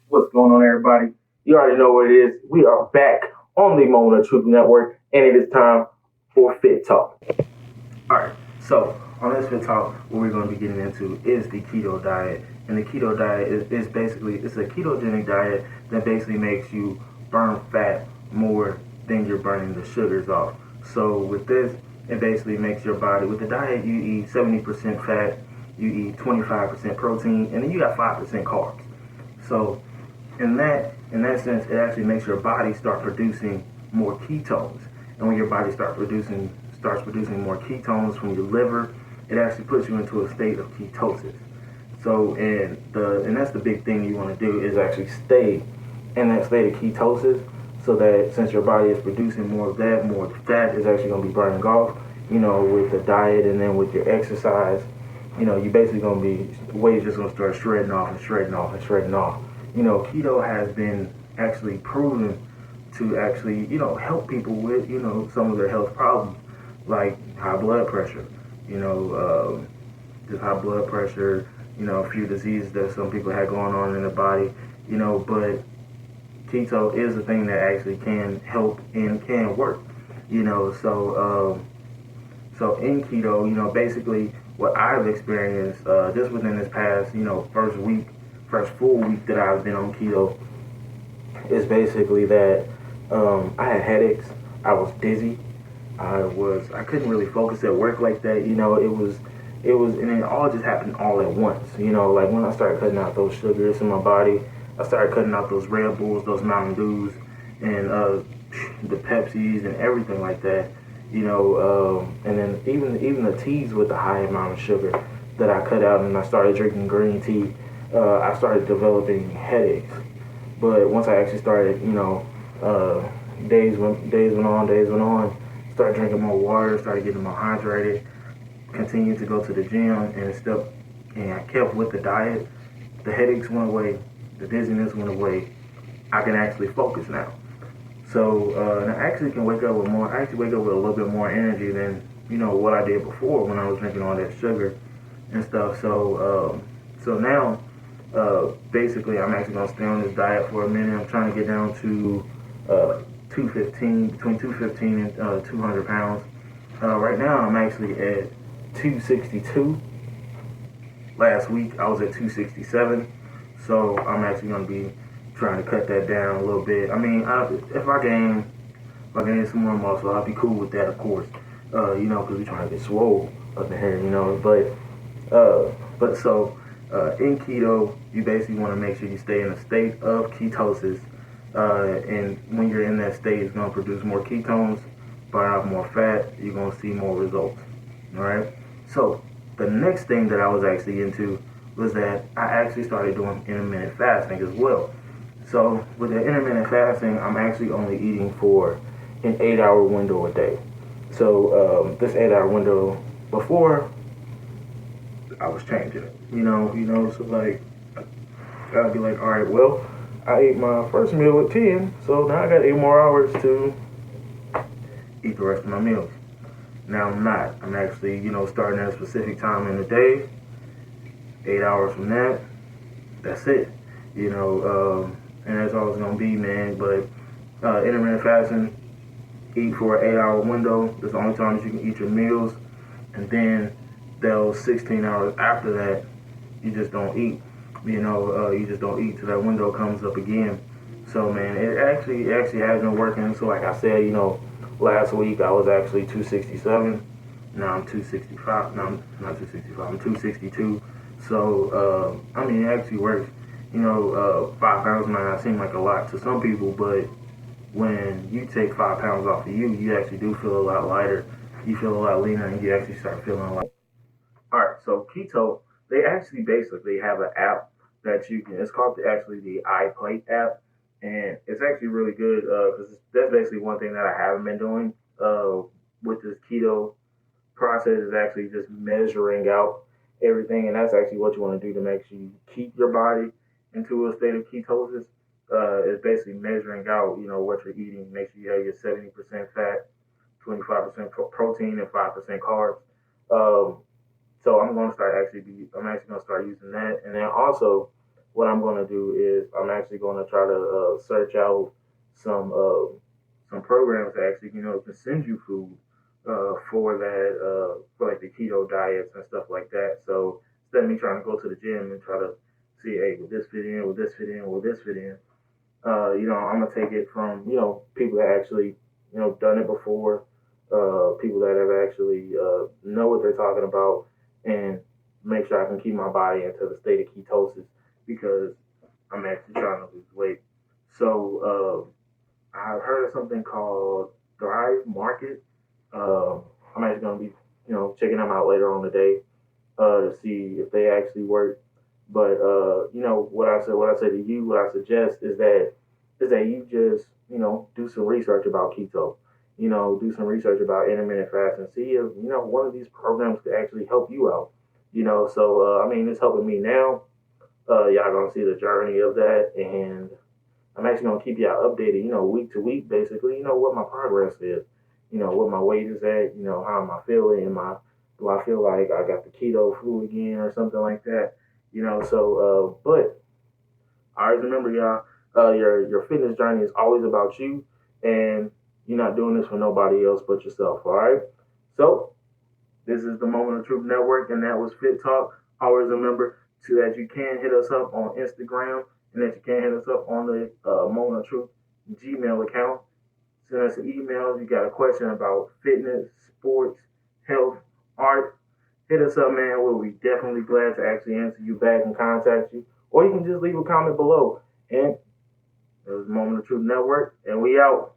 What's going on, everybody? You already know what it is. We are back on the Moment of Truth Network, and it is time for Fit Talk. All right. So on this Fit Talk, what we're going to be getting into is the keto diet, and the keto diet is basically it's a ketogenic diet that basically makes you burn fat more than you're burning the sugars off. So with this, it basically makes your body with the diet you eat 70% fat, you eat 25% protein, and then you got 5% carbs. So in that sense, it actually makes your body start producing more ketones. And when your body starts producing more ketones from your liver, it actually puts you into a state of ketosis. So and that's the big thing you want to do is actually stay in that state of ketosis, so that since your body is producing more of that, more of the fat is actually going to be burning off. With the diet and then with your exercise, you basically going to be weight just going to start shredding off and shredding off and shredding off. Keto has been actually proven to actually, help people with, some of their health problems, like high blood pressure, just high blood pressure, a few diseases that some people had going on in their body, but keto is a thing that actually can help and can work, so in keto, basically what I've experienced just within this past, first full week that I've been on keto is basically that I had headaches, I was dizzy, I couldn't really focus at work like that. And it all just happened all at once. Like when I started cutting out those sugars in my body, I started cutting out those Red Bulls, those Mountain Dews, and the Pepsis and everything like that. And then even the teas with the high amount of sugar that I cut out, and I started drinking green tea. I started developing headaches. But once I actually started, days went on, started drinking more water, started getting more hydrated, continued to go to the gym, and I kept with the diet. The headaches went away, the dizziness went away. I can actually focus now. So and I actually can wake up with more. I actually wake up with a little bit more energy than what I did before when I was drinking all that sugar and stuff. So now basically I'm actually gonna stay on this diet for a minute. I'm trying to get down to 215, between 215 and 200 pounds. Right now I'm actually at 262. Last week I was at 267. So I'm actually gonna be trying to cut that down a little bit. I mean, if I gain some more muscle, I'll be cool with that, of course. Because we're trying to get swole up in here, in keto, you basically want to make sure you stay in a state of ketosis. And when you're in that state, it's going to produce more ketones, burn off more fat. You're going to see more results. All right. So the next thing that I was actually into was that I actually started doing intermittent fasting as well. So with the intermittent fasting, I'm actually only eating for an 8-hour window a day. So this 8-hour window before, I was changing it. So like I'd be like, all right, well, I ate my first meal at 10, so now I got 8 more hours to eat the rest of my meals. Now I'm not. I'm actually, starting at a specific time in the day. 8 hours from that, that's it. And that's all it's gonna be, man. But intermittent fasting, eat for an 8-hour window. That's the only time that you can eat your meals, and then those 16 hours after that, you just don't eat. You just don't eat till that window comes up again. So man, it actually has been working. So like I said, last week I was actually 267. Now I'm 265. No, I'm not 265. I'm 262. So it actually works. 5 pounds might not seem like a lot to some people, but when you take 5 pounds off of you, you actually do feel a lot lighter. You feel a lot leaner, and you actually start feeling like. All right, so Keto, they actually basically have an app that you can. It's called actually the iPlate app, and it's actually really good because that's basically one thing that I haven't been doing with this keto process is actually just measuring out everything, and that's actually what you want to do to make sure you keep your body into a state of ketosis. Is basically measuring out, what you're eating. Make sure you have your 70% fat, 25% protein, and 5% carbs. Um, so I'm actually gonna start using that, and then also what I'm going to do is I'm actually going to try to search out some uh, some programs that actually can send you food for that for like the keto diets and stuff like that. So instead of me trying to go to the gym and try to see, hey, will this fit in? Will this fit in? Will this fit in? I'm gonna take it from people that actually done it before, people that have actually know what they're talking about, and make sure I can keep my body into the state of ketosis because I'm actually trying to lose weight. So I've heard of something called Thrive Market. I'm actually gonna be checking them out later on today to see if they actually work. But what I say to you, what I suggest is that you just do some research about keto. Do some research about intermittent fasting. See if one of these programs could actually help you out. So I mean, it's helping me now. Y'all gonna see the journey of that, and I'm actually gonna keep y'all updated. Week to week, basically. What my progress is. What my weight is at. How am I feeling? Do I feel like I got the keto flu again or something like that? But always remember, y'all, your fitness journey is always about you, and you're not doing this for nobody else but yourself. All right. So this is the Moment of Truth Network, and that was Fit Talk. Always remember that you can hit us up on Instagram, and that you can hit us up on the Moment of Truth Gmail account. Send us an email if you got a question about fitness, sports, health, art. Hit us up, man. We'll be definitely glad to actually answer you back and contact you. Or you can just leave a comment below. And it was Moment of Truth Network, and we out.